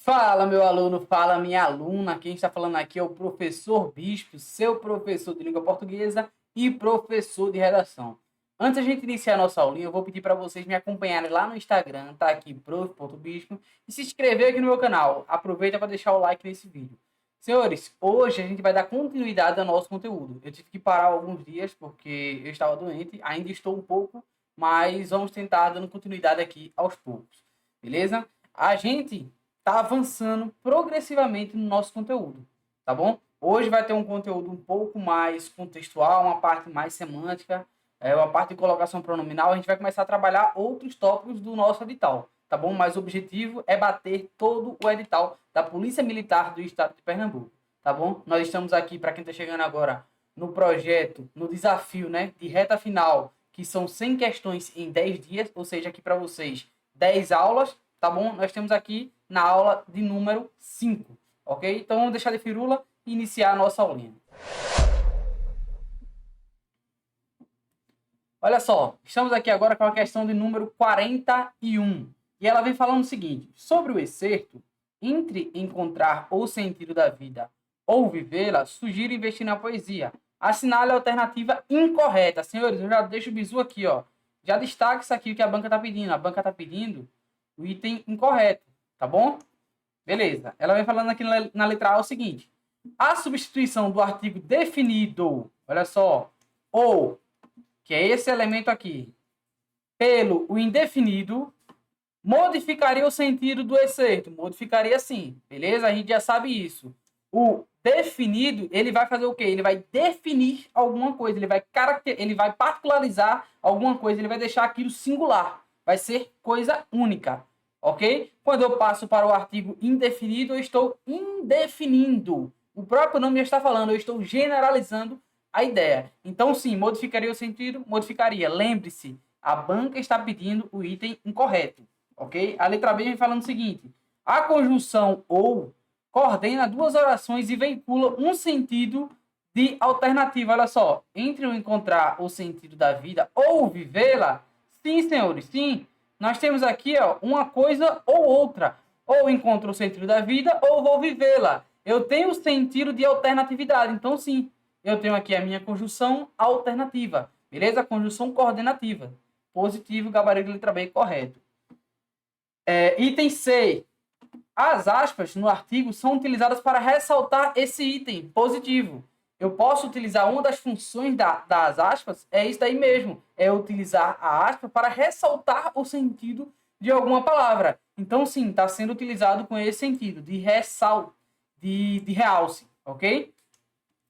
Fala, meu aluno, fala, minha aluna. Quem está falando aqui é o professor Bispo, seu professor de língua portuguesa e professor de redação. Antes da gente iniciar a nossa aulinha, eu vou pedir para vocês me acompanharem lá no Instagram, tá aqui, prof.bispo, e se inscrever aqui no meu canal. Aproveita para deixar o like nesse vídeo. Senhores, hoje a gente vai dar continuidade ao nosso conteúdo. Eu tive que parar alguns dias porque eu estava doente, ainda estou um pouco, mas vamos tentar dando continuidade aqui aos poucos, beleza? A gente tá avançando progressivamente no nosso conteúdo, tá bom? Hoje vai ter um conteúdo um pouco mais contextual, uma parte mais semântica, uma parte de colocação pronominal. A gente vai começar a trabalhar outros tópicos do nosso edital, tá bom? Mas o objetivo é bater todo o edital da Polícia Militar do Estado de Pernambuco, tá bom? Nós estamos aqui, para quem está chegando agora, no projeto, no desafio, né, de reta final, que são 100 questões em 10 dias, ou seja, aqui para vocês 10 aulas, tá bom? Nós temos aqui na aula de número 5, ok? Então vamos deixar de firula e iniciar a nossa aulinha. Olha só, estamos aqui agora com a questão de número 41. E ela vem falando o seguinte: sobre o excerto, entre encontrar o sentido da vida ou vivê-la, sugiro investir na poesia. Assinale a alternativa incorreta. Senhores, eu já deixo o bizu aqui, ó. Já destaque isso aqui que a banca está pedindo. A banca está pedindo o item incorreto, tá bom? Beleza. Ela vem falando aqui na letra A o seguinte: a substituição do artigo definido, olha só, ou, que é esse elemento aqui, pelo o indefinido, modificaria o sentido do excerto. Modificaria sim, beleza? A gente já sabe isso. O definido, ele vai fazer o quê? Ele vai definir alguma coisa, ele vai particularizar alguma coisa, ele vai deixar aquilo singular. Vai ser coisa única, ok? Quando eu passo para o artigo indefinido, eu estou indefinindo. O próprio nome já está falando, eu estou generalizando a ideia. Então, sim, modificaria o sentido? Modificaria. Lembre-se, a banca está pedindo o item incorreto, ok? A letra B vem falando o seguinte: a conjunção ou coordena duas orações e veicula um sentido de alternativa. Olha só, entre o encontrar o sentido da vida ou vivê-la, sim, senhores, sim, nós temos aqui, ó, uma coisa ou outra. Ou encontro o sentido da vida ou vou vivê-la. Eu tenho o sentido de alternatividade, então sim, eu tenho aqui a minha conjunção alternativa, beleza? Conjunção coordenativa. Positivo, gabarito, letra B, correto. Item C. As aspas no artigo são utilizadas para ressaltar esse item positivo. Eu posso utilizar uma das funções das aspas, é isso daí mesmo, é utilizar a aspa para ressaltar o sentido de alguma palavra. Então, sim, está sendo utilizado com esse sentido, de realce, ok?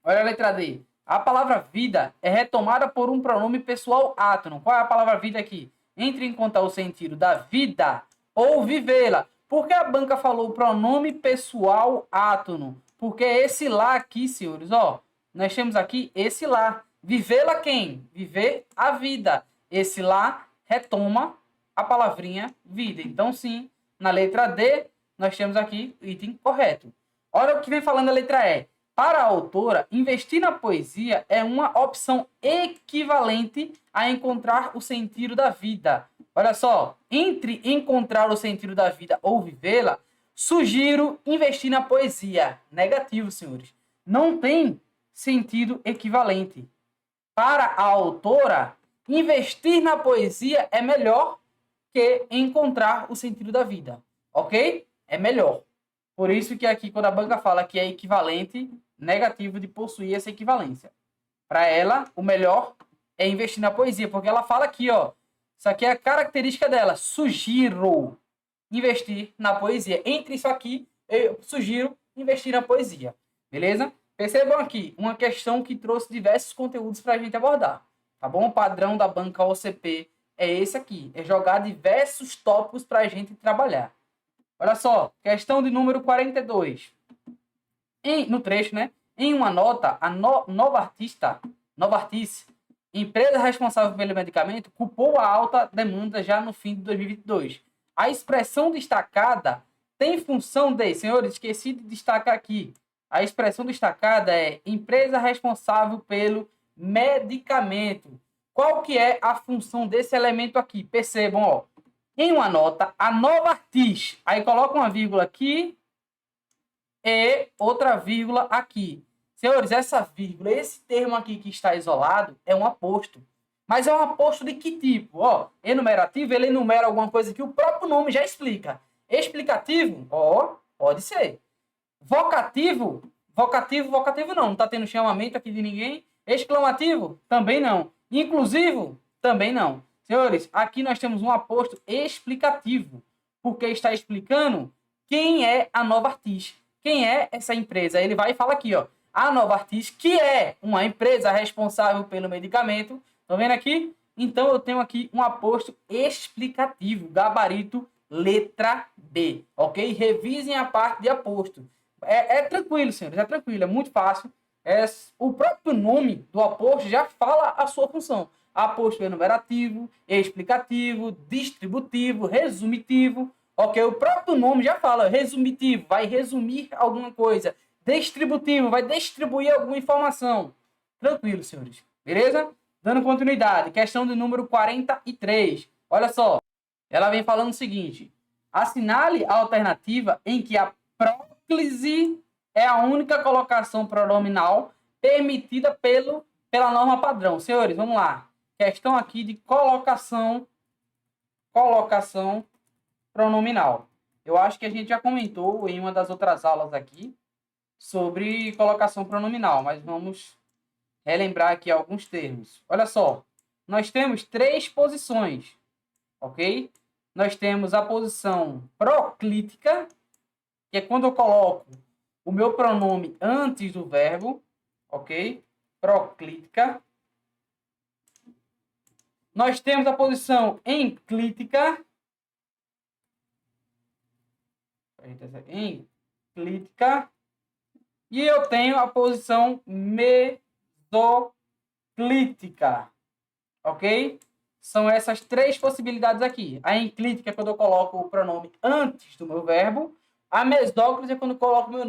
Olha a letra D. A palavra vida é retomada por um pronome pessoal átono. Qual é a palavra vida aqui? Entre em conta o sentido da vida ou vivê-la. Por que a banca falou pronome pessoal átono? Porque esse lá aqui, senhores, ó, nós temos aqui esse lá. Vivê-la quem? Viver a vida. Esse lá retoma a palavrinha vida. Então, sim, na letra D, nós temos aqui o item correto. Olha o que vem falando a letra E. Para a autora, investir na poesia é uma opção equivalente a encontrar o sentido da vida. Olha só, entre encontrar o sentido da vida ou vivê-la, sugiro investir na poesia. Negativo, senhores. Não tem sentido equivalente. Para a autora, investir na poesia é melhor que encontrar o sentido da vida. Ok? É melhor. Por isso que aqui, quando a banca fala que é equivalente, negativo de possuir essa equivalência. Para ela, o melhor é investir na poesia, porque ela fala aqui, ó, isso aqui é a característica dela. Sugiro investir na poesia. Entre isso aqui, eu sugiro investir na poesia. Beleza? Percebam aqui, uma questão que trouxe diversos conteúdos para a gente abordar. Tá bom? O padrão da banca OCP é esse aqui. É jogar diversos tópicos para a gente trabalhar. Olha só, questão de número 42. No trecho, né? Em uma nota, a Novartis, empresa responsável pelo medicamento, culpou a alta demanda já no fim de 2022. A expressão destacada tem função de... Senhores, esqueci de destacar aqui. A expressão destacada é empresa responsável pelo medicamento. Qual que é a função desse elemento aqui? Percebam, ó. Em uma nota, a Novartis, aí coloca uma vírgula aqui e outra vírgula aqui. Senhores, essa vírgula, esse termo aqui que está isolado, é um aposto. Mas é um aposto de que tipo? Ó, enumerativo, ele enumera alguma coisa que o próprio nome já explica. Explicativo? Ó, pode ser. Vocativo? Vocativo não. Não está tendo chamamento aqui de ninguém. Exclamativo? Também não. Inclusivo? Também não. Senhores, aqui nós temos um aposto explicativo, porque está explicando quem é a Nova Artis. Quem é essa empresa? Ele vai e fala aqui, ó. A Nova Artis, que é uma empresa responsável pelo medicamento. Estão vendo aqui? Então, eu tenho aqui um aposto explicativo, gabarito letra B, ok? Revisem a parte de aposto. É tranquilo, senhores, é tranquilo, é muito fácil. O próprio nome do aposto já fala a sua função. Aposto enumerativo, explicativo, distributivo, resumitivo, ok? O próprio nome já fala, resumitivo, vai resumir alguma coisa. Distributivo, vai distribuir alguma informação. Tranquilo, senhores, beleza? Dando continuidade, questão do número 43. Olha só, ela vem falando o seguinte: assinale a alternativa em que a próclise é a única colocação pronominal permitida pela norma padrão. Senhores, vamos lá. Questão aqui de colocação pronominal. Eu acho que a gente já comentou em uma das outras aulas aqui sobre colocação pronominal, mas vamos relembrar aqui alguns termos. Olha só, nós temos 3 posições, ok? Nós temos a posição proclítica, que é quando eu coloco o meu pronome antes do verbo, ok? Proclítica. Nós temos a posição enclítica. Enclítica. E eu tenho a posição mesoclítica, ok? São essas 3 possibilidades aqui. A enclítica é quando eu coloco o pronome antes do meu verbo. A mesóclise é quando eu coloco o meu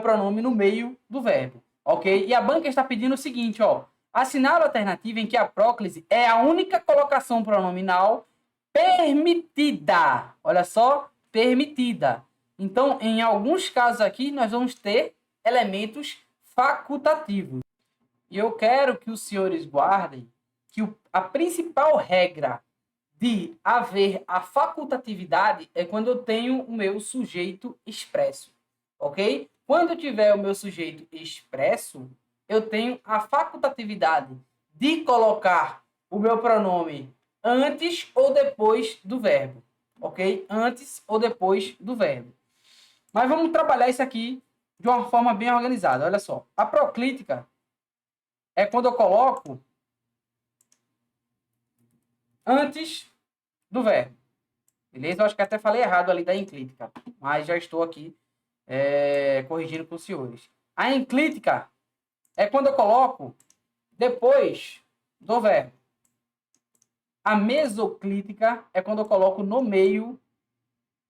pronome no meio do verbo, ok? E a banca está pedindo o seguinte, ó. Assinale a alternativa em que a próclise é a única colocação pronominal permitida. Olha só, permitida. Então, em alguns casos aqui, nós vamos ter elementos facultativos. E eu quero que os senhores guardem que a principal regra de haver a facultatividade é quando eu tenho o meu sujeito expresso, ok? Quando eu tiver o meu sujeito expresso, eu tenho a facultatividade de colocar o meu pronome antes ou depois do verbo, ok? Antes ou depois do verbo. Mas vamos trabalhar isso aqui de uma forma bem organizada. Olha só, a proclítica é quando eu coloco antes do verbo. Beleza? Eu acho que até falei errado ali da enclítica, mas já estou aqui corrigindo para os senhores. A enclítica é quando eu coloco depois do verbo. A mesoclítica é quando eu coloco no meio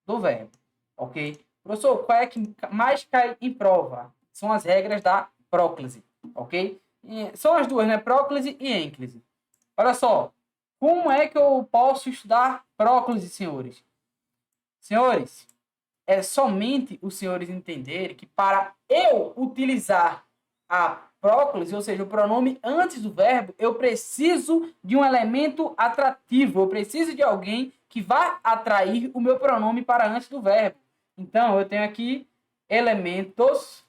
do verbo, ok? Professor, qual é que mais cai em prova? São as regras da próclise, ok? São as duas, né? Próclise e ênclise. Olha só, como é que eu posso estudar próclise, senhores? Senhores, é somente os senhores entenderem que para eu utilizar a próclise, ou seja, o pronome antes do verbo, eu preciso de um elemento atrativo. Eu preciso de alguém que vá atrair o meu pronome para antes do verbo. Então, eu tenho aqui elementos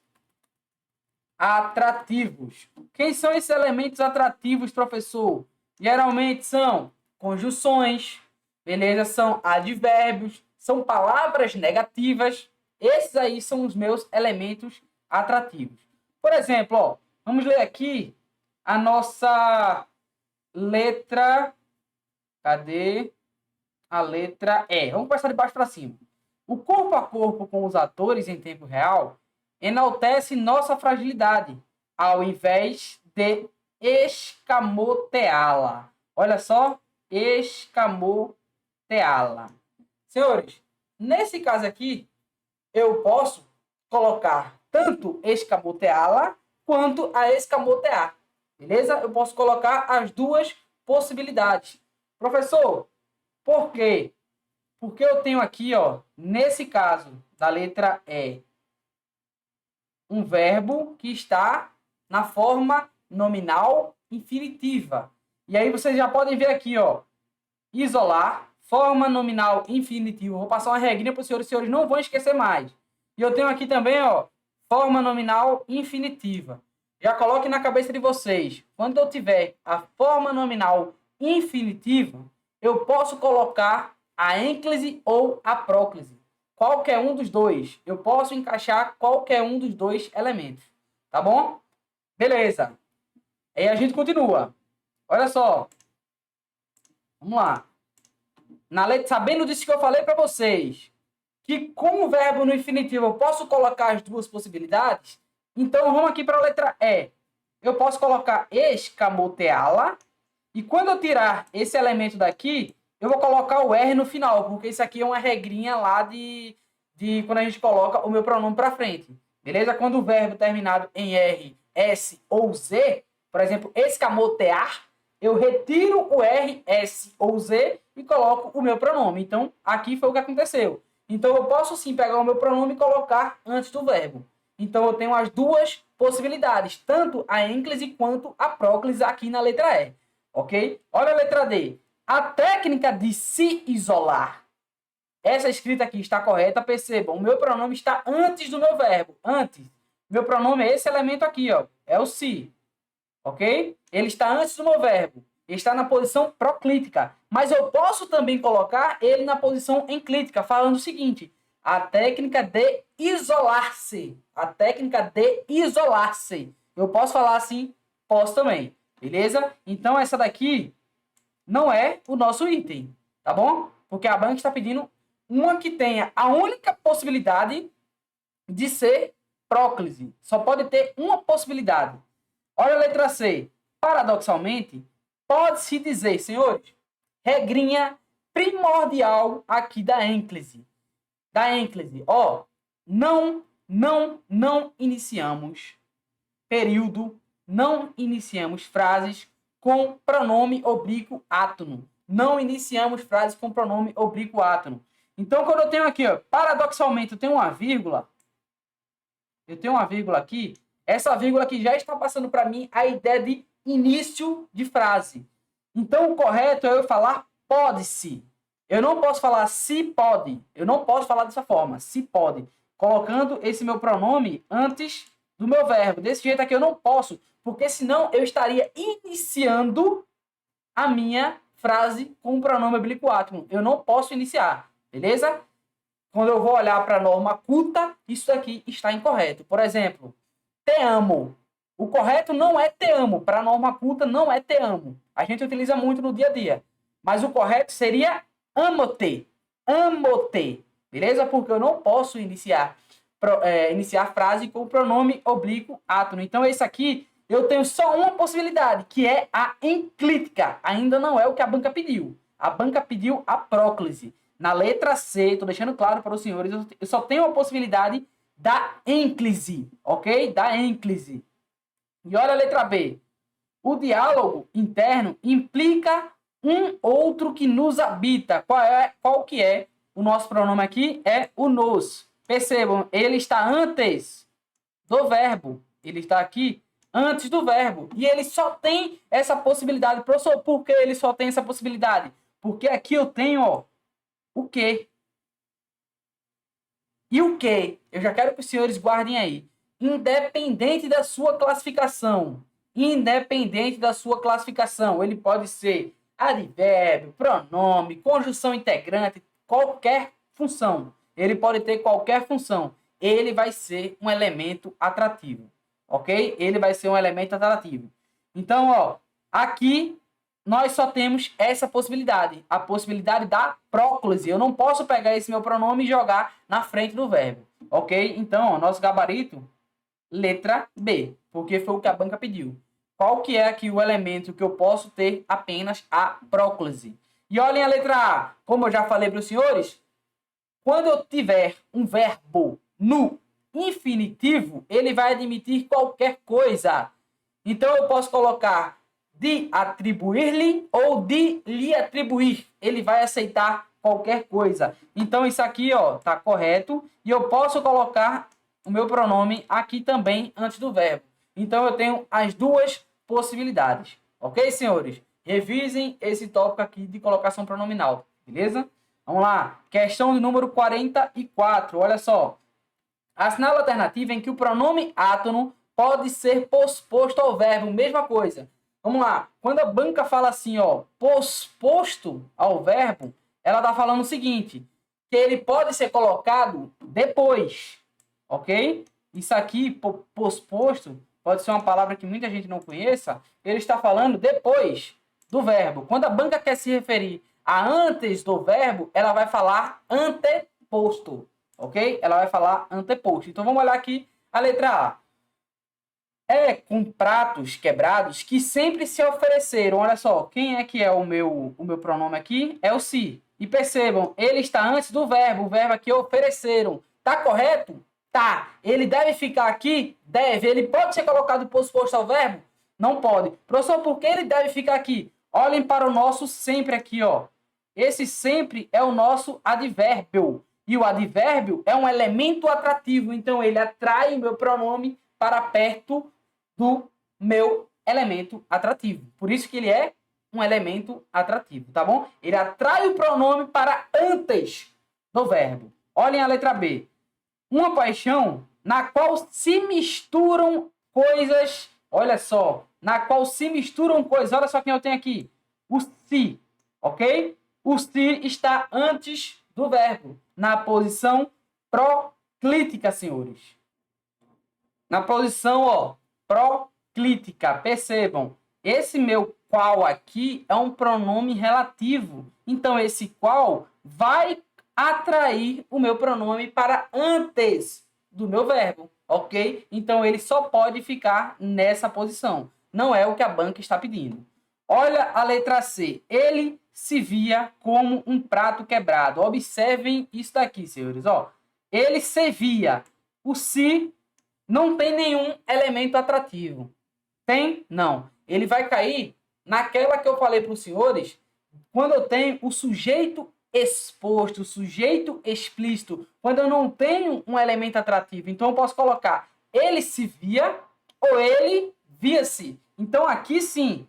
atrativos. Quem são esses elementos atrativos, professor? Geralmente são conjunções, beleza? São advérbios, são palavras negativas. Esses aí são os meus elementos atrativos. Por exemplo, ó, vamos ler aqui a nossa letra. Cadê? A letra E. Vamos começar de baixo para cima. O corpo a corpo com os atores em tempo real enaltece nossa fragilidade, ao invés de escamoteá-la. Olha só, escamoteá-la. Senhores, nesse caso aqui, eu posso colocar tanto escamoteá-la quanto a escamotear. Beleza? Eu posso colocar as duas possibilidades. Professor, por quê? Porque eu tenho aqui, ó, nesse caso da letra E, um verbo que está na forma nominal infinitiva. E aí vocês já podem ver aqui, ó, isolar, forma nominal infinitiva. Vou passar uma regrinha para os senhores não vão esquecer mais. E eu tenho aqui também, ó, forma nominal infinitiva. Já coloque na cabeça de vocês, quando eu tiver a forma nominal infinitiva, eu posso colocar a ênclise ou a próclise. Qualquer um dos dois. Eu posso encaixar qualquer um dos dois elementos. Tá bom? Beleza. Aí a gente continua. Olha só. Vamos lá. Sabendo disso que eu falei para vocês, que com o verbo no infinitivo eu posso colocar as duas possibilidades, então vamos aqui para a letra E. Eu posso colocar escamoteá-la, e quando eu tirar esse elemento daqui, eu vou colocar o R no final, porque isso aqui é uma regrinha lá de quando a gente coloca o meu pronome para frente. Beleza? Quando o verbo terminado em R, S ou Z, por exemplo, escamotear, eu retiro o R, S ou Z e coloco o meu pronome. Então, aqui foi o que aconteceu. Então, eu posso sim pegar o meu pronome e colocar antes do verbo. Então, eu tenho as duas possibilidades, tanto a ênclise quanto a próclise aqui na letra E. Ok? Olha a letra D. A técnica de se isolar. Essa escrita aqui está correta, percebam. O meu pronome está antes do meu verbo. Antes. Meu pronome é esse elemento aqui, ó. É o se. Ok? Ele está antes do meu verbo. Ele está na posição proclítica. Mas eu posso também colocar ele na posição enclítica, falando o seguinte. A técnica de isolar-se. A técnica de isolar-se. Eu posso falar assim? Posso também. Beleza? Então, essa daqui não é o nosso item. Tá bom? Porque a banca está pedindo uma que tenha a única possibilidade de ser próclise. Só pode ter uma possibilidade. Olha a letra C. Paradoxalmente, pode-se dizer, senhores, regrinha primordial aqui da ênclise. Da ênclise, ó, não iniciamos período, não iniciamos frases com pronome oblíquo átono. Não iniciamos frases com pronome oblíquo átono. Então, quando eu tenho aqui, ó, paradoxalmente, eu tenho uma vírgula aqui, essa vírgula aqui já está passando para mim a ideia de início de frase. Então, o correto é eu falar pode-se. Eu não posso falar se pode. Eu não posso falar dessa forma, se pode. Colocando esse meu pronome antes do meu verbo. Desse jeito aqui eu não posso, porque senão eu estaria iniciando a minha frase com o pronome oblíquo átono. Eu não posso iniciar, beleza? Quando eu vou olhar para a norma culta, isso aqui está incorreto. Por exemplo, te amo. O correto não é te amo. Para a norma culta, não é te amo. A gente utiliza muito no dia a dia. Mas o correto seria amo-te. Amo-te. Beleza? Porque eu não posso iniciar frase com o pronome oblíquo átono. Então, esse aqui, eu tenho só uma possibilidade, que é a enclítica. Ainda não é o que a banca pediu. A banca pediu a próclise. Na letra C, estou deixando claro para os senhores, eu só tenho a possibilidade da ênclise, ok? Da ênclise. E olha a letra B. O diálogo interno implica um outro que nos habita. Qual que é o nosso pronome aqui? É o nos. Percebam, ele está antes do verbo. Ele está aqui antes do verbo. E ele só tem essa possibilidade. Professor, por que ele só tem essa possibilidade? Porque aqui eu tenho, ó, o que. E o que? Eu já quero que os senhores guardem aí. Independente da sua classificação. Independente da sua classificação. Ele pode ser advérbio, pronome, conjunção integrante, qualquer função. Ele pode ter qualquer função. Ele vai ser um elemento atrativo. Ok? Ele vai ser um elemento atrativo. Então, ó, aqui nós só temos essa possibilidade, a possibilidade da próclise. Eu não posso pegar esse meu pronome e jogar na frente do verbo, ok? Então, ó, nosso gabarito, letra B, porque foi o que a banca pediu. Qual que é aqui o elemento que eu posso ter apenas a próclise? E olhem a letra A. Como eu já falei para os senhores, quando eu tiver um verbo no infinitivo, ele vai admitir qualquer coisa. Então, eu posso colocar de atribuir-lhe ou de lhe atribuir. Ele vai aceitar qualquer coisa. Então, isso aqui, ó, tá correto. E eu posso colocar o meu pronome aqui também antes do verbo. Então, eu tenho as duas possibilidades. Ok, senhores? Revisem esse tópico aqui de colocação pronominal. Beleza? Vamos lá. Questão de número 44. Olha só. Assinale a alternativa em que o pronome átono pode ser posposto ao verbo. Mesma coisa. Vamos lá. Quando a banca fala assim, ó, posposto ao verbo, ela está falando o seguinte, que ele pode ser colocado depois. Ok? Isso aqui, posposto, pode ser uma palavra que muita gente não conheça. Ele está falando depois do verbo. Quando a banca quer se referir a antes do verbo, ela vai falar anteposto. Ok? Ela vai falar anteposto. Então, vamos olhar aqui a letra A. É com pratos quebrados que sempre se ofereceram. Olha só, quem é que é o meu pronome aqui? É o se. E percebam, ele está antes do verbo. O verbo aqui ofereceram. Tá correto? Tá. Ele deve ficar aqui? Deve. Ele pode ser colocado posposto ao verbo? Não pode. Professor, por que ele deve ficar aqui? Olhem para o nosso sempre aqui, ó. Esse sempre é o nosso advérbio. E o advérbio é um elemento atrativo. Então, ele atrai o meu pronome para perto do meu elemento atrativo. Por isso que ele é um elemento atrativo, tá bom? Ele atrai o pronome para antes do verbo. Olhem a letra B. Uma paixão na qual se misturam coisas... Olha só. Na qual se misturam coisas. Olha só quem eu tenho aqui. O se. Ok? O se está antes do verbo. Na posição proclítica, senhores. Na posição, ó, proclítica. Percebam, esse meu qual aqui é um pronome relativo. Então, esse qual vai atrair o meu pronome para antes do meu verbo, ok? Então, ele só pode ficar nessa posição. Não é o que a banca está pedindo. Olha a letra C. Ele se via como um prato quebrado. Observem isso daqui, senhores. Ó, ele se via. O se não tem nenhum elemento atrativo. Tem? Não. Ele vai cair naquela que eu falei para os senhores, quando eu tenho o sujeito exposto, o sujeito explícito, quando eu não tenho um elemento atrativo. Então, eu posso colocar ele se via ou ele via-se. Então, aqui sim,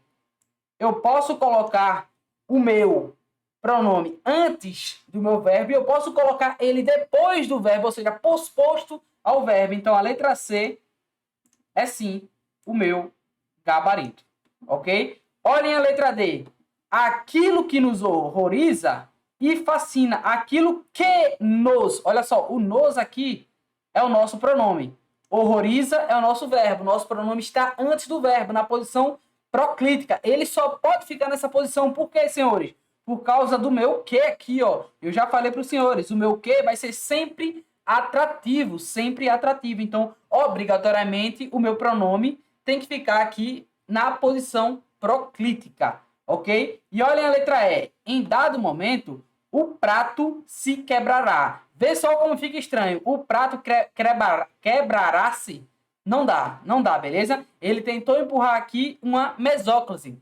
eu posso colocar o meu pronome antes do meu verbo e eu posso colocar ele depois do verbo, ou seja, posposto ao verbo. Então, a letra C é sim o meu gabarito, ok? Olhem a letra D. Aquilo que nos horroriza e fascina. Aquilo que nos... Olha só, o nos aqui é o nosso pronome. Horroriza é o nosso verbo. Nosso pronome está antes do verbo, na posição proclítica. Ele só pode ficar nessa posição. Por quê, senhores? Por causa do meu que aqui, ó. Eu já falei para os senhores. O meu que vai ser sempre atrativo. Sempre atrativo. Então, obrigatoriamente, o meu pronome tem que ficar aqui na posição proclítica. Ok? E olhem a letra E. Em dado momento, o prato se quebrará. Vê só como fica estranho. O prato quebrará-se. Não dá, beleza? Ele tentou empurrar aqui uma mesóclise.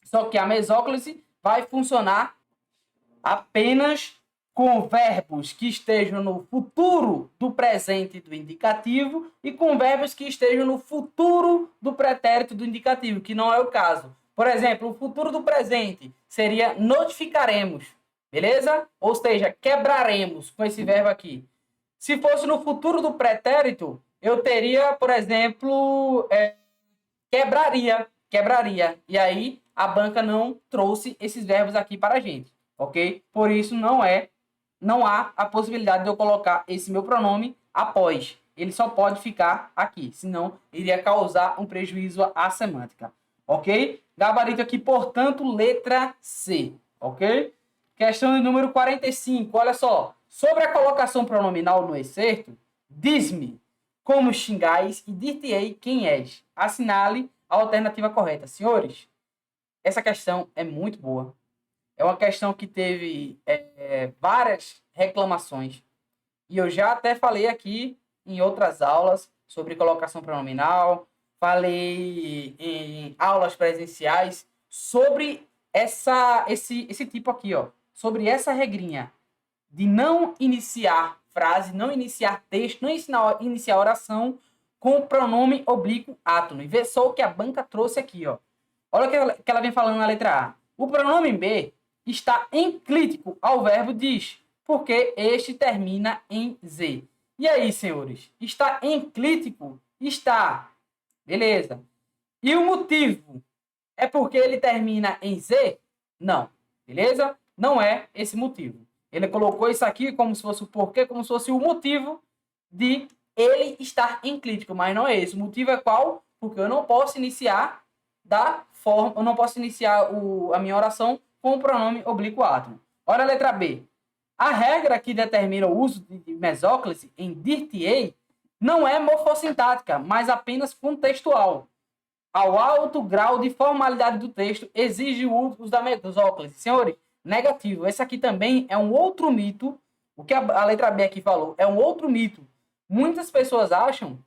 Só que a mesóclise vai funcionar apenas com verbos que estejam no futuro do presente do indicativo e com verbos que estejam no futuro do pretérito do indicativo, que não é o caso. Por exemplo, o futuro do presente seria notificaremos, beleza? Ou seja, quebraremos com esse verbo aqui. Se fosse no futuro do pretérito, eu teria, por exemplo, quebraria. E aí, a banca não trouxe esses verbos aqui para a gente, ok? Por isso, não há a possibilidade de eu colocar esse meu pronome após. Ele só pode ficar aqui, senão iria causar um prejuízo à semântica, ok? Gabarito aqui, portanto, letra C, ok? Questão de número 45, olha só. Sobre a colocação pronominal no excerto, diz-me como xingais e dir-te-ei quem és. Assinale a alternativa correta. Senhores, essa questão é muito boa. É uma questão que teve várias reclamações. E eu já até falei aqui em outras aulas sobre colocação pronominal. Falei em aulas presenciais sobre esse tipo aqui, ó. Sobre essa regrinha de não iniciar frase, não iniciar texto, não iniciar oração com o pronome oblíquo átono. E vê só o que a banca trouxe aqui, ó. Olha o que ela vem falando na letra A. O pronome B está enclítico ao verbo diz, porque este termina em Z. E aí, senhores? Está enclítico? Está. Beleza. E o motivo é porque ele termina em Z? Não. Beleza? Não é esse motivo. Ele colocou isso aqui como se fosse o porquê, como se fosse o motivo de ele estar enclítico, mas não é esse. O motivo é qual? Porque eu não posso iniciar a minha oração com o pronome oblíquo átono. Olha a letra B. A regra que determina o uso de mesóclise em dir-te-ei não é morfossintática, mas apenas contextual. Ao alto grau de formalidade do texto, exige o uso da mesóclise. Senhores, negativo. Esse aqui também é um outro mito. O que a letra B aqui falou é um outro mito. Muitas pessoas acham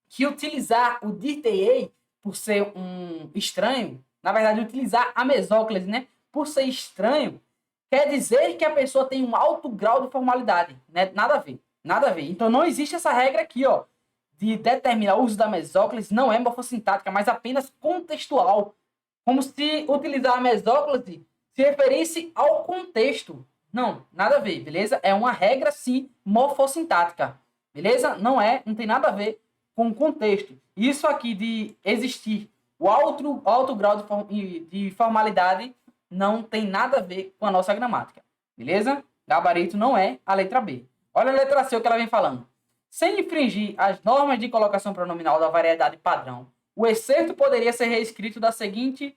que utilizar o dir-te-ei por ser um estranho, na verdade, utilizar a mesóclise, né, por ser estranho, quer dizer que a pessoa tem um alto grau de formalidade, né? Nada a ver, nada a ver. Então não existe essa regra aqui, ó, de determinar o uso da mesóclise, não é morfossintática, mas apenas contextual, como se utilizar a mesóclise se referisse ao contexto. Não, nada a ver, beleza? É uma regra, sim, morfossintática, beleza? Não tem nada a ver com o contexto. Isso aqui de existir o alto grau de formalidade não tem nada a ver com a nossa gramática, beleza? Gabarito não é a letra B. Olha a letra C, o que ela vem falando. Sem infringir as normas de colocação pronominal da variedade padrão, o excerto poderia ser reescrito da seguinte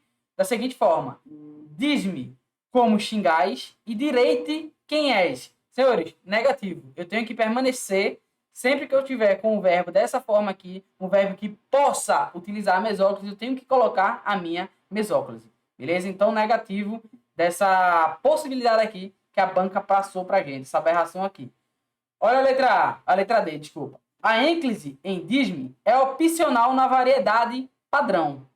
forma. Diz-me como xingais e direite quem és. Senhores, negativo. Eu tenho que permanecer sempre que eu tiver com o verbo dessa forma aqui, um verbo que possa utilizar a mesóclise, eu tenho que colocar a minha mesóclise. Beleza? Então, negativo dessa possibilidade aqui que a banca passou pra gente, essa aberração aqui. Olha a letra D, desculpa. A ênclise em diz-me é opcional na variedade padrão.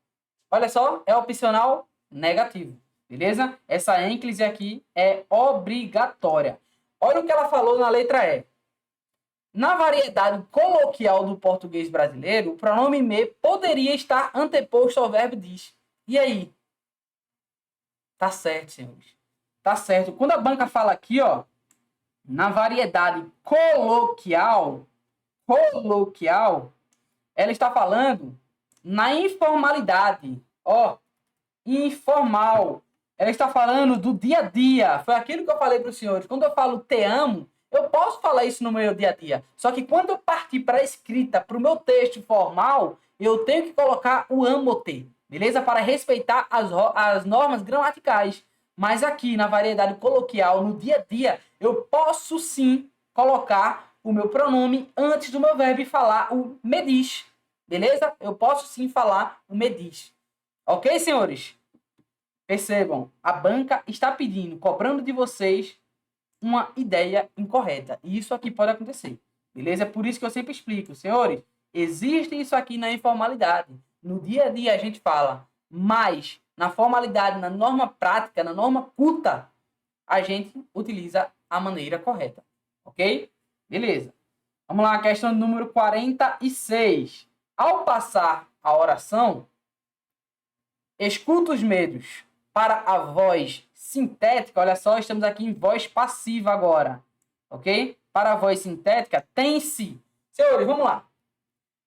Olha só, é opcional negativo. Beleza? Essa ênclise aqui é obrigatória. Olha o que ela falou na letra E. Na variedade coloquial do português brasileiro, o pronome me poderia estar anteposto ao verbo diz. E aí? Tá certo, senhores. Tá certo. Quando a banca fala aqui, ó, na variedade coloquial, ela está falando na informalidade. Ó, informal. Ela está falando do dia a dia. Foi aquilo que eu falei para os senhores. Quando eu falo te amo, eu posso falar isso no meu dia a dia. Só que quando eu partir para a escrita, para o meu texto formal, eu tenho que colocar o amo-te. Beleza? Para respeitar as normas gramaticais. Mas aqui, na variedade coloquial, no dia a dia, eu posso sim colocar o meu pronome antes do meu verbo e falar o me diz. Beleza? Eu posso sim falar o me diz. Ok, senhores? Percebam, a banca está pedindo, cobrando de vocês uma ideia incorreta. E isso aqui pode acontecer. Beleza? É por isso que eu sempre explico. Senhores, existe isso aqui na informalidade. No dia a dia a gente fala, mas na formalidade, na norma prática, na norma culta, a gente utiliza a maneira correta. Ok? Beleza. Vamos lá, questão número 46. Ao passar a oração, escuta os medos para a voz sintética. Olha só, estamos aqui em voz passiva agora. Ok? Para a voz sintética, tem-se. Senhores, vamos lá.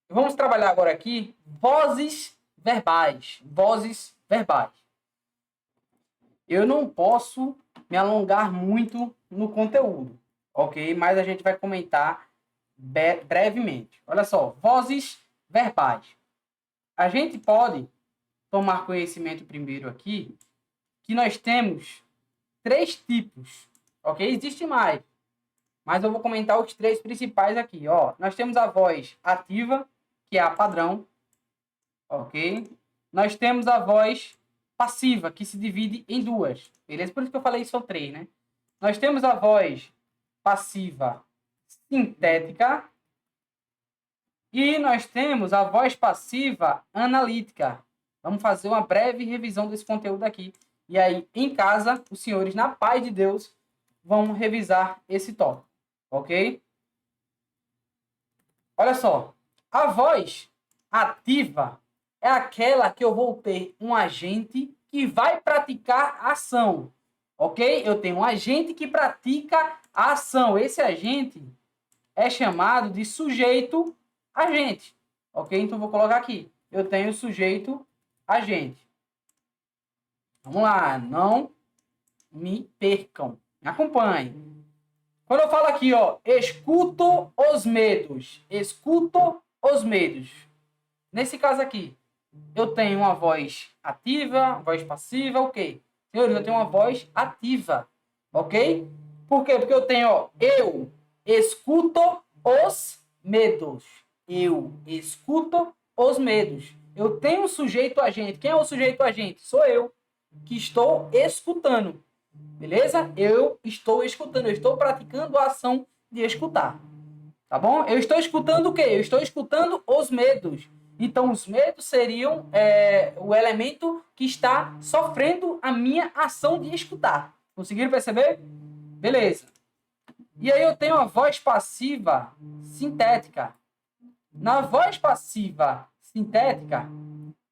Vamos trabalhar agora aqui vozes verbais. Vozes verbais. Eu não posso me alongar muito no conteúdo, ok? Mas a gente vai comentar brevemente. Olha só, vozes verbais. A gente pode tomar conhecimento primeiro aqui que nós temos 3 tipos, ok? Existe mais, mas eu vou comentar os 3 principais aqui, ó. Nós temos a voz ativa, que é a padrão, ok? Nós temos a voz passiva, que se divide em 2, beleza? Por isso que eu falei só 3, né? Nós temos a voz passiva sintética e nós temos a voz passiva analítica. Vamos fazer uma breve revisão desse conteúdo aqui. E aí, em casa, os senhores, na paz de Deus, vão revisar esse tópico, ok? Olha só, a voz ativa é aquela que eu vou ter um agente que vai praticar a ação, ok? Eu tenho um agente que pratica a ação. Esse agente é chamado de sujeito agente, ok? Então, vou colocar aqui. Eu tenho sujeito agente. Vamos lá, não me percam. Me acompanhem. Quando eu falo aqui, ó, escuto os medos. Escuto os medos. Nesse caso aqui, eu tenho uma voz ativa, voz passiva, ok. Senhores, eu tenho uma voz ativa, ok? Por quê? Porque eu tenho, ó, eu escuto os medos. Eu escuto os medos. Eu tenho um sujeito agente. Quem é o sujeito agente? Sou eu, que estou escutando. Beleza? Eu estou escutando, eu estou praticando a ação de escutar. Tá bom? Eu estou escutando o quê? Eu estou escutando os medos. Então, os medos seriam o elemento que está sofrendo a minha ação de escutar. Conseguiram perceber? Beleza. E aí eu tenho a voz passiva sintética. Na voz passiva sintética,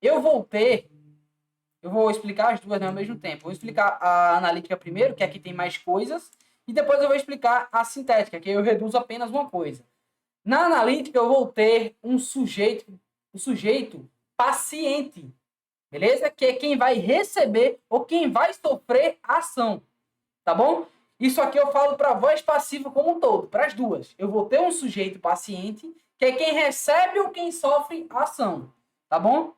eu vou explicar as duas, né, ao mesmo tempo. Vou explicar a analítica primeiro, que aqui tem mais coisas, e depois eu vou explicar a sintética, que eu reduzo apenas uma coisa. Na analítica, eu vou ter um sujeito paciente, beleza? Que é quem vai receber ou quem vai sofrer a ação, tá bom? Isso aqui eu falo para a voz passiva como um todo, para as duas. Eu vou ter um sujeito paciente, que é quem recebe ou quem sofre a ação, tá bom?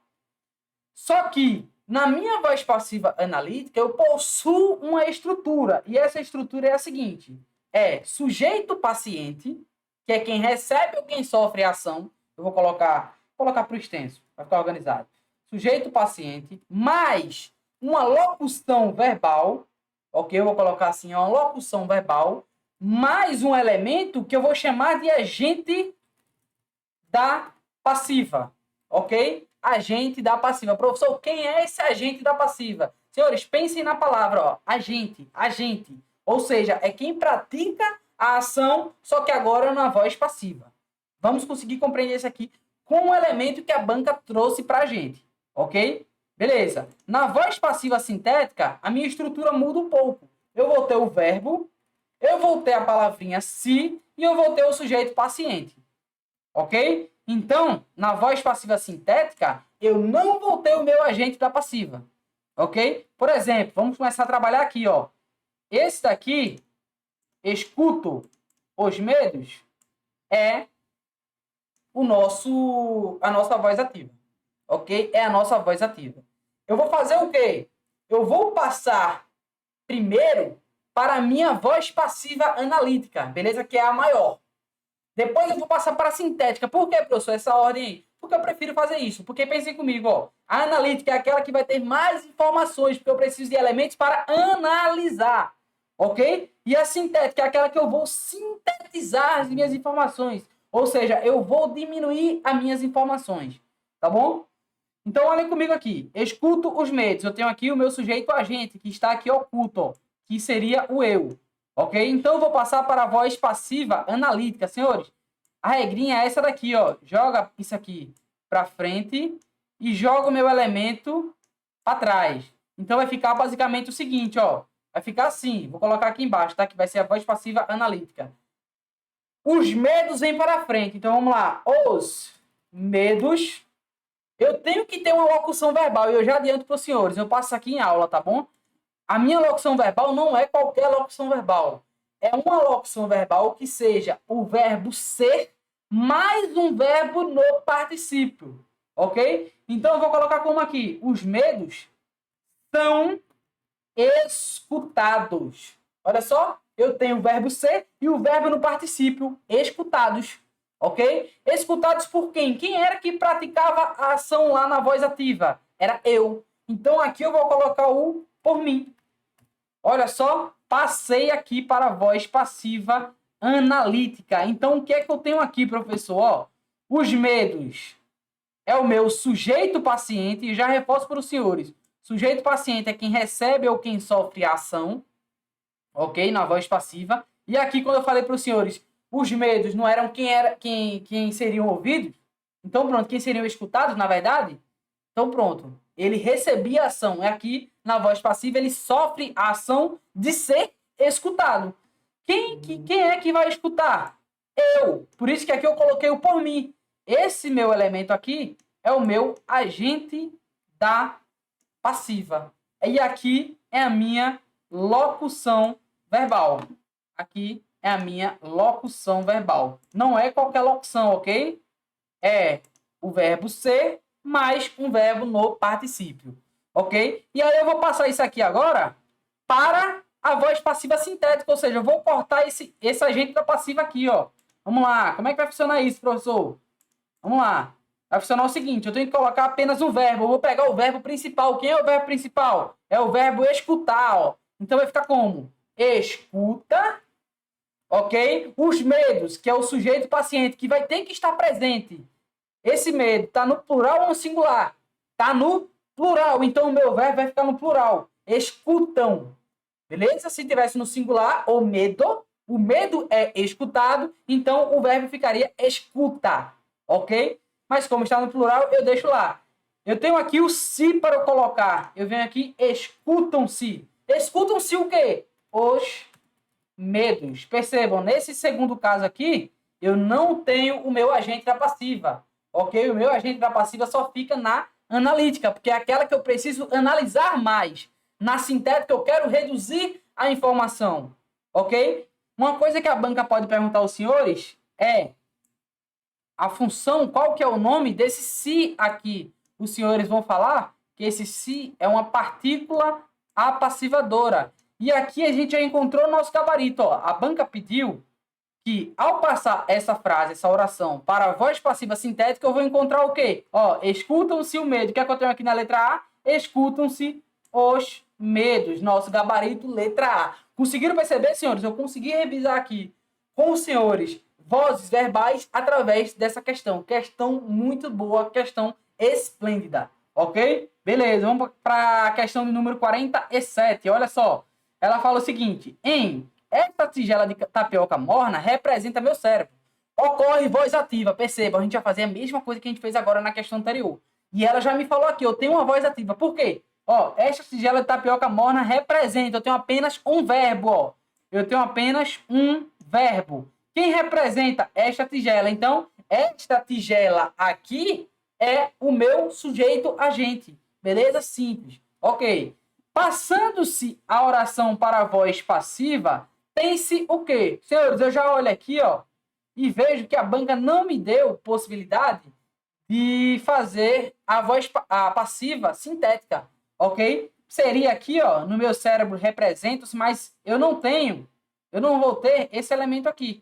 Só que na minha voz passiva analítica, eu possuo uma estrutura. E essa estrutura é a seguinte. É sujeito paciente, que é quem recebe ou quem sofre a ação. Eu vou colocar para o extenso, para ficar organizado. Sujeito paciente, mais uma locução verbal. Ok? Eu vou colocar assim, uma locução verbal, mais um elemento que eu vou chamar de agente da passiva. Ok? Agente da passiva. Professor, quem é esse agente da passiva? Senhores, pensem na palavra, ó, agente. Ou seja, é quem pratica a ação, só que agora na voz passiva. Vamos conseguir compreender isso aqui com o elemento que a banca trouxe para a gente, ok? Beleza. Na voz passiva sintética, a minha estrutura muda um pouco. Eu vou ter o verbo, eu vou ter a palavrinha se e eu vou ter o sujeito paciente, ok? Então, na voz passiva sintética, eu não vou ter o meu agente da passiva, ok? Por exemplo, vamos começar a trabalhar aqui, ó. Esse daqui, escuto os medos, é a nossa voz ativa, ok? É a nossa voz ativa. Eu vou fazer o quê? Eu vou passar primeiro para a minha voz passiva analítica, beleza? Que é a maior. Depois eu vou passar para a sintética. Por que, professor, essa ordem aí? Porque eu prefiro fazer isso. Porque pensem comigo, ó. A analítica é aquela que vai ter mais informações, porque eu preciso de elementos para analisar, ok? E a sintética é aquela que eu vou sintetizar as minhas informações. Ou seja, eu vou diminuir as minhas informações, tá bom? Então, olhem comigo aqui. Escuto os medos. Eu tenho aqui o meu sujeito agente, que está aqui oculto, ó, que seria o eu. Ok? Então, eu vou passar para a voz passiva analítica. Senhores, a regrinha é essa daqui, ó. Joga isso aqui para frente e joga o meu elemento para trás. Então, vai ficar basicamente o seguinte, ó. Vai ficar assim. Vou colocar aqui embaixo, tá? Que vai ser a voz passiva analítica. Os medos vêm para frente. Então, vamos lá. Os medos. Eu tenho que ter uma locução verbal. E eu já adianto para os senhores. Eu passo aqui em aula, tá bom? A minha locução verbal não é qualquer locução verbal. É uma locução verbal que seja o verbo ser mais um verbo no particípio. Ok? Então, eu vou colocar como aqui. Os medos são escutados. Olha só. Eu tenho o verbo ser e o verbo no particípio. Escutados. Ok? Escutados por quem? Quem era que praticava a ação lá na voz ativa? Era eu. Então, aqui eu vou colocar o por mim. Olha só, passei aqui para a voz passiva analítica. Então, o que é que eu tenho aqui, professor? Ó, os medos é o meu sujeito paciente. E já reforço para os senhores. Sujeito paciente é quem recebe ou quem sofre a ação. Ok? Na voz passiva. E aqui, quando eu falei para os senhores, os medos não eram quem seriam ouvidos. Então, pronto, quem seriam escutados, na verdade? Então, pronto. Ele recebia a ação. Aqui, na voz passiva, ele sofre a ação de ser escutado. Quem é que vai escutar? Eu. Por isso que aqui eu coloquei o por mim. Esse meu elemento aqui é o meu agente da passiva. E aqui é a minha locução verbal. Aqui é a minha locução verbal. Não é qualquer locução, ok? É o verbo ser mais um verbo no particípio, ok? E aí eu vou passar isso aqui agora para a voz passiva sintética, ou seja, eu vou cortar esse agente da passiva aqui, ó. Vamos lá, como é que vai funcionar isso, professor? Vamos lá. Vai funcionar o seguinte, eu tenho que colocar apenas um verbo, eu vou pegar o verbo principal. Quem é o verbo principal? É o verbo escutar, ó. Então vai ficar como? Escuta, ok? Os medos, que é o sujeito paciente, que vai ter que estar presente. Esse medo está no plural ou no singular? Está no plural. Então, o meu verbo vai ficar no plural. Escutam. Beleza? Se tivesse no singular, o medo é escutado, então o verbo ficaria escuta. Ok? Mas como está no plural, eu deixo lá. Eu tenho aqui o se para eu colocar. Eu venho aqui, escutam-se. Escutam-se o quê? Os medos. Percebam, nesse segundo caso aqui, eu não tenho o meu agente da passiva. Ok? O meu agente da passiva só fica na analítica, porque é aquela que eu preciso analisar mais. Na sintética, eu quero reduzir a informação. Ok? Uma coisa que a banca pode perguntar aos senhores é a função, qual que é o nome desse se aqui? Os senhores vão falar que esse se é uma partícula apassivadora. E aqui a gente já encontrou o nosso gabarito. Ó. A banca pediu que, ao passar essa frase, essa oração, para a voz passiva sintética, eu vou encontrar o quê? Ó, escutam-se o medo. O que é que eu tenho aqui na letra A? Escutam-se os medos. Nosso gabarito, letra A. Conseguiram perceber, senhores? Eu consegui revisar aqui com os senhores vozes verbais através dessa questão. Questão muito boa, questão esplêndida. Ok? Beleza, vamos para a questão de número 47. Olha só. Ela fala o seguinte: esta tigela de tapioca morna representa meu cérebro. Ocorre voz ativa. Perceba, a gente vai fazer a mesma coisa que a gente fez agora na questão anterior. E ela já me falou aqui, eu tenho uma voz ativa. Por quê? Ó, esta tigela de tapioca morna representa. Eu tenho apenas um verbo, ó. Eu tenho apenas um verbo. Quem representa esta tigela? Então, esta tigela aqui é o meu sujeito agente. Beleza? Simples. Ok. Passando-se a oração para a voz passiva, tem-se o quê? Senhores, eu já olho aqui, ó, e vejo que a banca não me deu possibilidade de fazer a passiva sintética, ok? Seria aqui, ó, no meu cérebro representa-se, mas eu não vou ter esse elemento aqui,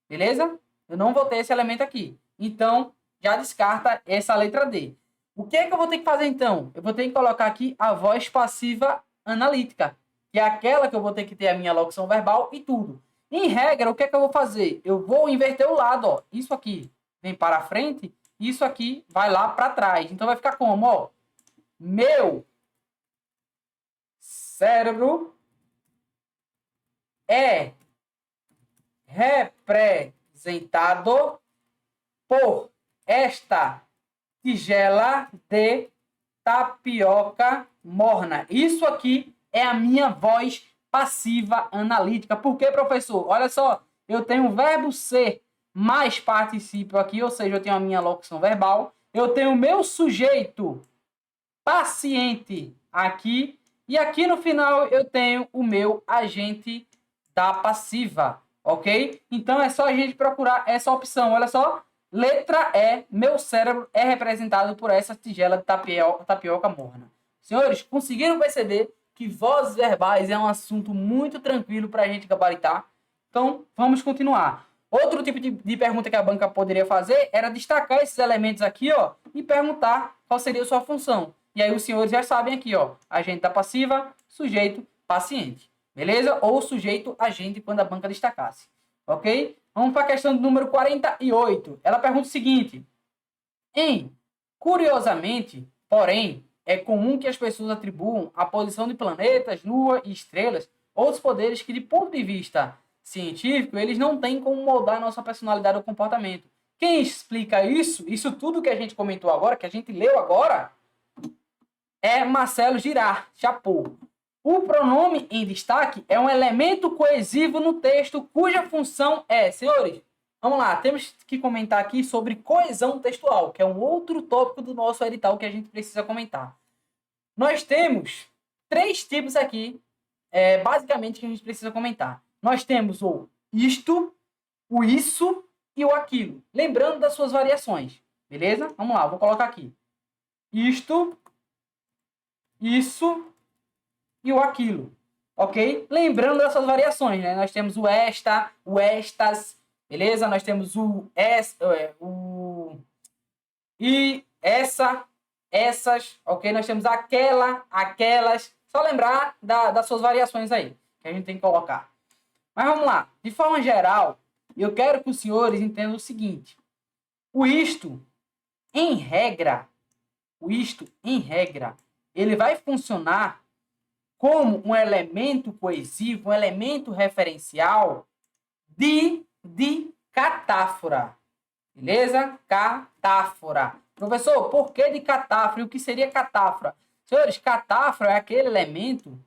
beleza? Eu não vou ter esse elemento aqui. Então, já descarta essa letra D. O que é que eu vou ter que fazer, então? Eu vou ter que colocar aqui a voz passiva analítica, que é aquela que eu vou ter que ter a minha locução verbal e tudo. Em regra, o que é que eu vou fazer? Eu vou inverter o lado, ó. Isso aqui vem para a frente, isso aqui vai lá para trás. Então, vai ficar como, ó? Meu cérebro é representado por esta tigela de tapioca morna. Isso aqui é a minha voz passiva analítica. Por quê, professor? Olha só, eu tenho o verbo ser mais particípio aqui, ou seja, eu tenho a minha locução verbal, eu tenho o meu sujeito paciente aqui, e aqui no final eu tenho o meu agente da passiva, ok? Então é só a gente procurar essa opção. Olha só, letra E, meu cérebro é representado por essa tigela de tapioca morna. Senhores, conseguiram perceber que vozes verbais é um assunto muito tranquilo para a gente gabaritar? Então, vamos continuar. Outro tipo de pergunta que a banca poderia fazer era destacar esses elementos aqui, ó, e perguntar qual seria a sua função. E aí os senhores já sabem aqui, ó, agente da passiva, sujeito, paciente. Beleza? Ou sujeito, agente, quando a banca destacasse. Ok? Vamos para a questão do número 48. Ela pergunta o seguinte: curiosamente, porém, é comum que as pessoas atribuam à posição de planetas, lua e estrelas outros poderes que, de ponto de vista científico, eles não têm como moldar a nossa personalidade ou comportamento. Quem explica isso tudo que a gente comentou agora, que a gente leu agora, é Marcelo Girard, Chapot. O pronome em destaque é um elemento coesivo no texto cuja função é, senhores, vamos lá, temos que comentar aqui sobre coesão textual, que é um outro tópico do nosso edital que a gente precisa comentar. Nós temos 3 tipos aqui, basicamente, que a gente precisa comentar. Nós temos o isto, o isso e o aquilo. Lembrando das suas variações, beleza? Vamos lá, vou colocar aqui. Isto, isso e o aquilo, ok? Lembrando dessas variações, né? Nós temos o esta, o estas, beleza? Nós temos o e essa, essas, ok? Nós temos aquela, aquelas. Só lembrar das suas variações aí, que a gente tem que colocar. Mas vamos lá. De forma geral, eu quero que os senhores entendam o seguinte. O isto, em regra, ele vai funcionar como um elemento coesivo, um elemento referencial de catáfora. Beleza? Catáfora. Professor, por que de catáfora? E o que seria catáfora? Senhores, catáfora é aquele elemento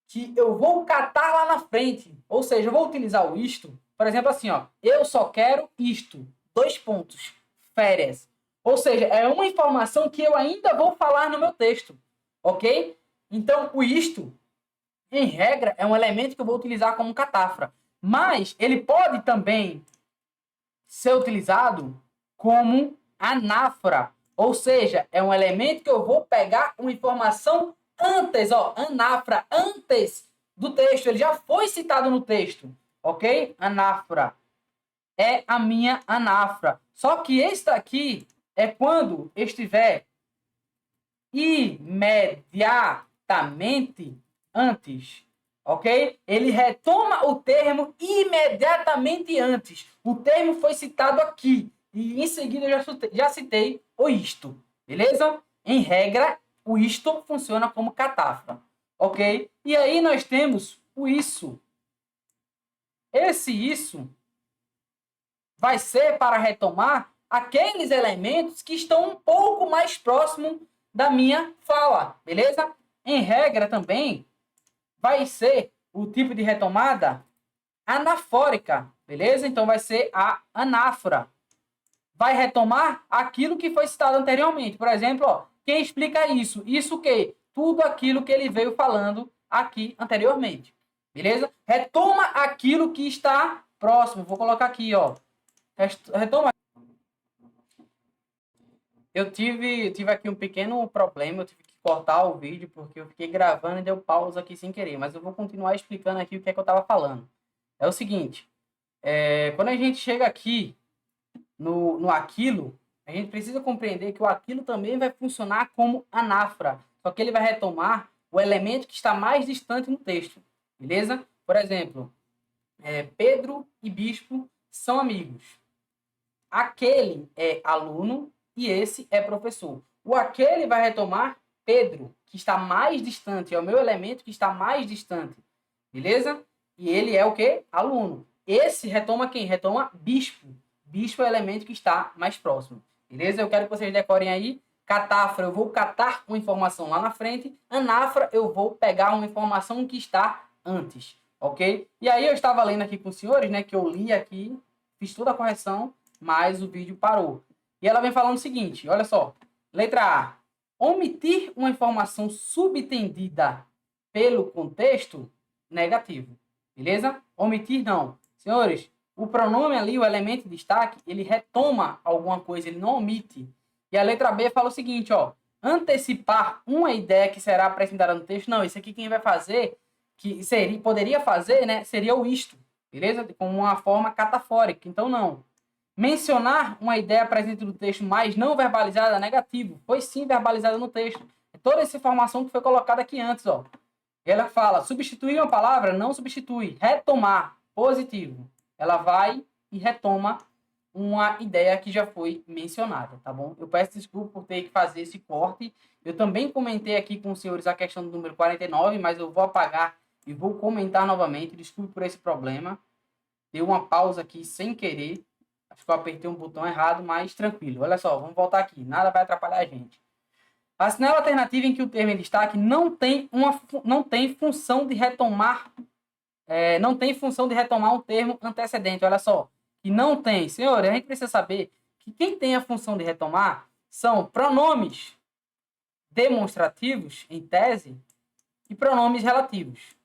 que eu vou catar lá na frente. Ou seja, eu vou utilizar o isto. Por exemplo, assim, ó. Eu só quero isto. 2 pontos. Férias. Ou seja, é uma informação que eu ainda vou falar no meu texto. Ok? Então, o isto, em regra, é um elemento que eu vou utilizar como catáfora. Mas ele pode também ser utilizado como anáfora. Ou seja, é um elemento que eu vou pegar uma informação antes, ó, anáfora, antes do texto. Ele já foi citado no texto, ok? Anáfora. É a minha anáfora. Só que esse daqui é quando estiver imediatamente antes, ok? Ele retoma o termo imediatamente antes. O termo foi citado aqui. E em seguida eu já citei o isto. Beleza? Em regra, o isto funciona como catáfora. Ok? E aí nós temos o isso. Esse isso vai ser para retomar aqueles elementos que estão um pouco mais próximos da minha fala. Beleza? Em regra também, vai ser o tipo de retomada anafórica, beleza? Então vai ser a anáfora. Vai retomar aquilo que foi citado anteriormente. Por exemplo, ó, quem explica isso? Isso o quê? Tudo aquilo que ele veio falando aqui anteriormente, beleza? Retoma aquilo que está próximo. Vou colocar aqui, ó. Retoma. Eu tive aqui um pequeno problema, eu tive que cortar o vídeo porque eu fiquei gravando e deu pausa aqui sem querer, mas eu vou continuar explicando aqui o que é que eu estava falando. É o seguinte, quando a gente chega aqui no aquilo, a gente precisa compreender que o aquilo também vai funcionar como anáfora, só que ele vai retomar o elemento que está mais distante no texto, beleza? Por exemplo, Pedro e Bispo são amigos. Aquele é aluno e esse é professor. O aquele vai retomar Pedro, que está mais distante, é o meu elemento que está mais distante, beleza? E ele é o quê? Aluno. Esse retoma quem? Retoma bispo. Bispo é o elemento que está mais próximo, beleza? Eu quero que vocês decorem aí. Catáfora, eu vou catar uma informação lá na frente. Anáfora, eu vou pegar uma informação que está antes, ok? E aí eu estava lendo aqui com os senhores, né, que eu li aqui, fiz toda a correção, mas o vídeo parou. E ela vem falando o seguinte, olha só. Letra A. Omitir uma informação subentendida pelo contexto negativo. Beleza? Omitir não. Senhores, o pronome ali, o elemento de destaque, ele retoma alguma coisa, ele não omite. E a letra B fala o seguinte, ó. Antecipar uma ideia que será apresentada no texto. Não, isso aqui quem vai fazer, poderia fazer, né, seria o isto. Beleza? Com uma forma catafórica. Então, não. Mencionar uma ideia presente no texto, mas não verbalizada, negativo. Foi sim verbalizada no texto. É toda essa informação que foi colocada aqui antes, ó. Ela fala, substituir uma palavra, não substitui. Retomar, positivo. Ela vai e retoma uma ideia que já foi mencionada, tá bom? Eu peço desculpa por ter que fazer esse corte. Eu também comentei aqui com os senhores a questão do número 49, mas eu vou apagar e vou comentar novamente. Desculpe por esse problema. Deu uma pausa aqui sem querer. Acho que eu apertei um botão errado, mas tranquilo. Olha só, vamos voltar aqui. Nada vai atrapalhar a gente. Assinale a alternativa em que o termo em destaque não tem função de retomar um termo antecedente. Olha só, que não tem. Senhores, a gente precisa saber que quem tem a função de retomar são pronomes demonstrativos, em tese, e pronomes relativos.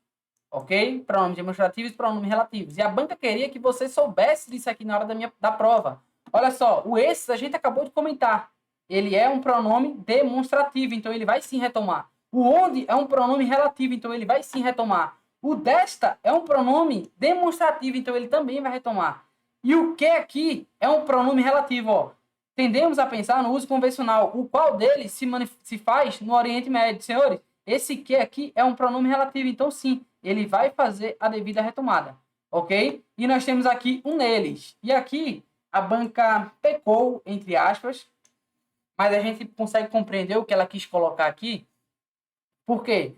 Ok? Pronomes demonstrativos e pronomes relativos. E a banca queria que você soubesse disso aqui na hora da prova. Olha só, o esses a gente acabou de comentar. Ele é um pronome demonstrativo, então ele vai sim retomar. O onde é um pronome relativo, então ele vai sim retomar. O desta é um pronome demonstrativo, então ele também vai retomar. E o que aqui é um pronome relativo, ó. Tendemos a pensar no uso convencional, o qual deles se faz no Oriente Médio. Senhores, esse que aqui é um pronome relativo, então sim, ele vai fazer a devida retomada, ok? E nós temos aqui um neles. E aqui a banca pecou, entre aspas, mas a gente consegue compreender o que ela quis colocar aqui, porque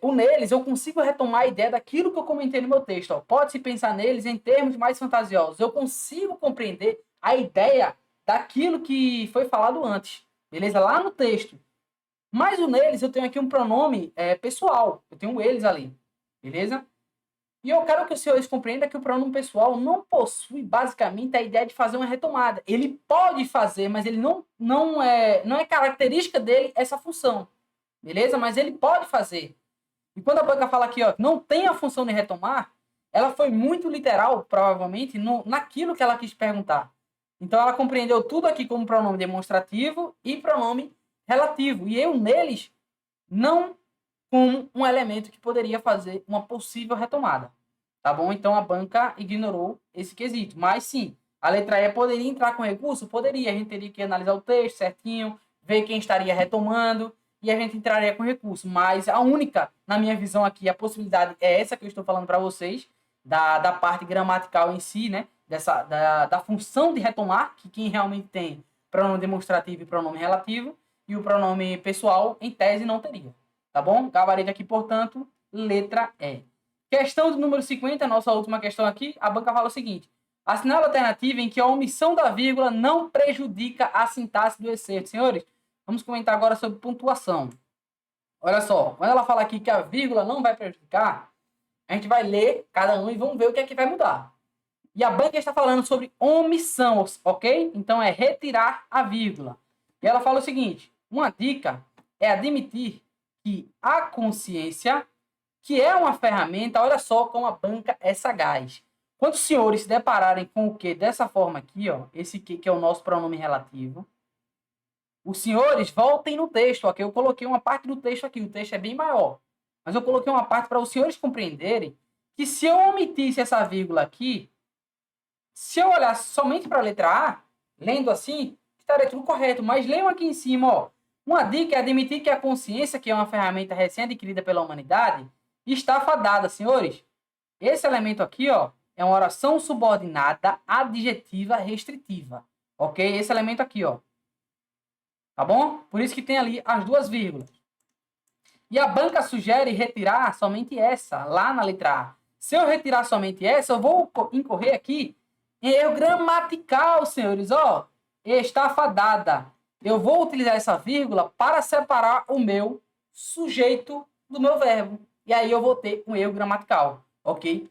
o neles eu consigo retomar a ideia daquilo que eu comentei no meu texto. Pode-se pensar neles em termos mais fantasiosos. Eu consigo compreender a ideia daquilo que foi falado antes, beleza? Lá no texto. Mas o neles eu tenho aqui um pronome pessoal. Eu tenho eles ali, beleza? E eu quero que os senhores compreendam que o pronome pessoal não possui basicamente a ideia de fazer uma retomada. Ele pode fazer, mas ele não é característica dele essa função, beleza? Mas ele pode fazer. E quando a banca fala aqui, ó, não tem a função de retomar, ela foi muito literal, provavelmente, naquilo que ela quis perguntar. Então ela compreendeu tudo aqui como pronome demonstrativo e pronome relativo. E eu neles não como um elemento que poderia fazer uma possível retomada. Tá bom? Então a banca ignorou esse quesito. Mas sim, a letra E poderia entrar com recurso? Poderia. A gente teria que analisar o texto certinho, ver quem estaria retomando e a gente entraria com recurso. Mas a única, na minha visão aqui, a possibilidade é essa que eu estou falando para vocês, da parte gramatical em si, né? Da função de retomar, que quem realmente tem pronome demonstrativo e pronome relativo, e o pronome pessoal, em tese, não teria. Tá bom? Gabarito aqui, portanto, letra E. Questão do número 50, nossa última questão aqui, a banca fala o seguinte: assinale a alternativa em que a omissão da vírgula não prejudica a sintaxe do excerto. Senhores, vamos comentar agora sobre pontuação. Olha só, quando ela fala aqui que a vírgula não vai prejudicar, a gente vai ler cada um e vamos ver o que é que vai mudar. E a banca está falando sobre omissão, ok? Então é retirar a vírgula. E ela fala o seguinte: uma dica é admitir que a consciência, que é uma ferramenta, olha só como a banca é sagaz. Quando os senhores se depararem com o que dessa forma aqui, ó, esse que é o nosso pronome relativo, os senhores voltem no texto, ok? Eu coloquei uma parte do texto aqui, o texto é bem maior, mas eu coloquei uma parte para os senhores compreenderem que se eu omitisse essa vírgula aqui, se eu olhar somente para a letra A, lendo assim, estaria tudo correto, mas leiam aqui em cima, ó. Uma dica é admitir que a consciência, que é uma ferramenta recém-adquirida pela humanidade, está fadada, senhores. Esse elemento aqui, ó, é uma oração subordinada adjetiva restritiva, ok? Esse elemento aqui, ó. Tá bom? Por isso que tem ali as duas vírgulas. E a banca sugere retirar somente essa, lá na letra A. Se eu retirar somente essa, eu vou incorrer aqui em erro gramatical, senhores, ó. Está fadada. Eu vou utilizar essa vírgula para separar o meu sujeito do meu verbo. E aí eu vou ter um erro gramatical, ok?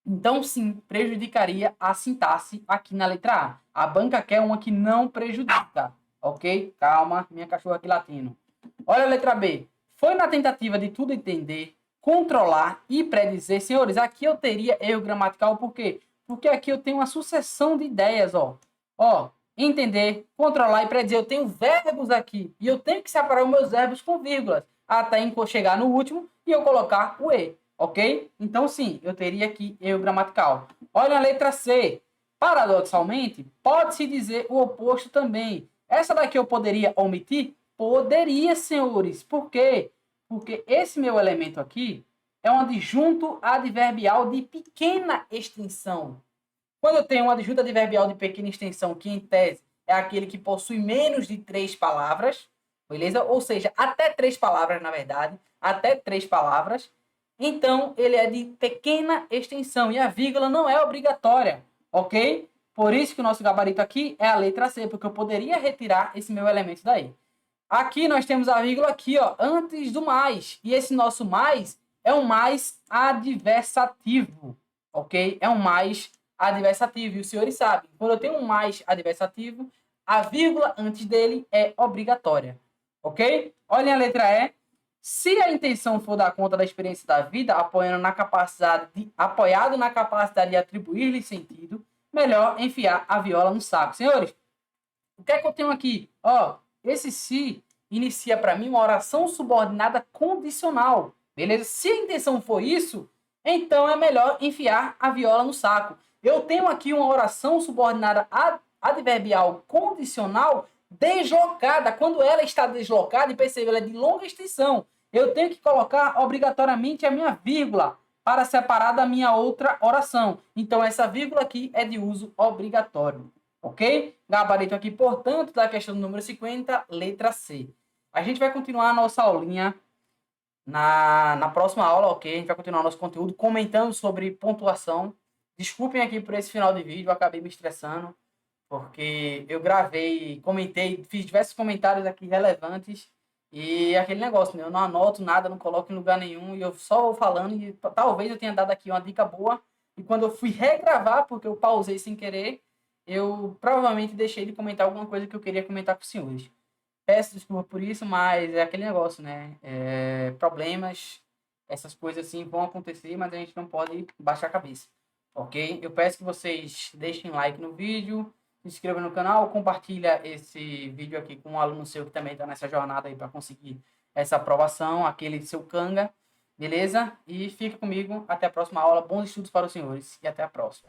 Então, sim, prejudicaria a sintaxe aqui na letra A. A banca quer uma que não prejudica, ok? Calma, minha cachorra aqui latindo. Olha a letra B. Foi na tentativa de tudo entender, controlar e predizer. Senhores, aqui eu teria erro gramatical, por quê? Porque aqui eu tenho uma sucessão de ideias, ó. Ó, entender, controlar e predizer. Eu tenho verbos aqui e eu tenho que separar os meus verbos com vírgulas até chegar no último e eu colocar o E, ok? Então, sim, eu teria aqui erro gramatical. Olha a letra C. Paradoxalmente, pode-se dizer o oposto também. Essa daqui eu poderia omitir? Poderia, senhores. Por quê? Porque esse meu elemento aqui é um adjunto adverbial de pequena extensão. Quando eu tenho um adjunto adverbial de pequena extensão, que em tese é aquele que possui menos de 3 palavras, beleza? Ou seja, até 3 palavras, na verdade, até 3 palavras, então ele é de pequena extensão e a vírgula não é obrigatória, ok? Por isso que o nosso gabarito aqui é a letra C, porque eu poderia retirar esse meu elemento daí. Aqui nós temos a vírgula aqui, ó, antes do mais. E esse nosso mais é um mais adversativo, ok? É um mais adversativo. E os senhores sabem, quando eu tenho um mais adversativo, a vírgula antes dele é obrigatória, ok? Olhem a letra E. Se a intenção for dar conta da experiência da vida, apoiado na capacidade de atribuir-lhe sentido, melhor enfiar a viola no saco. Senhores, o que é que eu tenho aqui? Ó, esse se inicia para mim uma oração subordinada condicional. Beleza? Se a intenção for isso, então é melhor enfiar a viola no saco. Eu tenho aqui uma oração subordinada adverbial condicional deslocada. Quando ela está deslocada, e perceba, ela é de longa extensão, eu tenho que colocar obrigatoriamente a minha vírgula para separar da minha outra oração. Então, essa vírgula aqui é de uso obrigatório. Ok? Gabarito aqui, portanto, da questão do número 50, letra C. A gente vai continuar a nossa aulinha na próxima aula, ok? A gente vai continuar nosso conteúdo comentando sobre pontuação. Desculpem aqui por esse final de vídeo, eu acabei me estressando, porque eu gravei, comentei, fiz diversos comentários aqui relevantes, e aquele negócio, né? Eu não anoto nada, não coloco em lugar nenhum, e eu só vou falando, e talvez eu tenha dado aqui uma dica boa, e quando eu fui regravar, porque eu pausei sem querer, eu provavelmente deixei de comentar alguma coisa que eu queria comentar com os senhores. Peço desculpa por isso, mas é aquele negócio, né? Problemas, essas coisas assim vão acontecer, mas a gente não pode baixar a cabeça, ok? Eu peço que vocês deixem like no vídeo, se inscrevam no canal, compartilha esse vídeo aqui com um aluno seu que também está nessa jornada aí para conseguir essa aprovação, aquele seu canga, beleza? E fica comigo, até a próxima aula, bons estudos para os senhores e até a próxima.